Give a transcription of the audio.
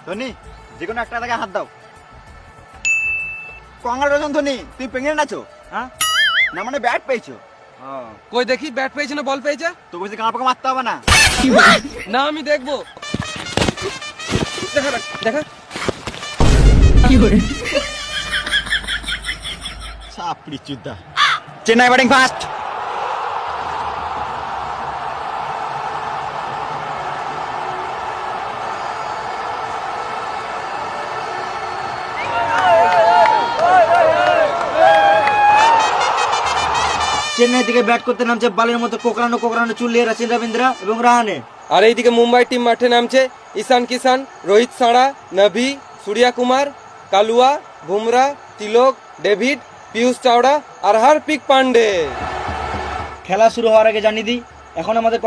ধোনি যে কোনো একটা তাকে হাত দাও। কংগ্রেচুলেশন ধোনি, তুই প্রেগনেন্ট আছো? হ্যাঁ না মানে ব্যাট পেয়েছো? কই দেখি ব্যাট পেয়েছে না বল পেয়েছে? তো বলছি গাঁ পাকা মারতে হবে না? না আমি দেখবো। দেখা দেখা। চাপড়ি চুদা। Chennai batting first. চেন্নাই থেকে ব্যাট করতে নামছে বালের মতো কোকড়ানো কোকড়ানো চুল নিয়ে রাচিন রবীন্দ্রা এবং রাহানে। আর এইদিকে মুম্বাই টিম মাঠে নামছে ঈশান কিষান, রোহিত সাঁড়া, নভি, সূর্যা কুমার, কালুয়া, বুমরা, তিলক, ডেভিড, পীয়ূষ চাওড়া আর হার্দিক পান্ডে। খেলা শুরু হওয়ার আগে জানিয়ে দিই, এখন আমাদের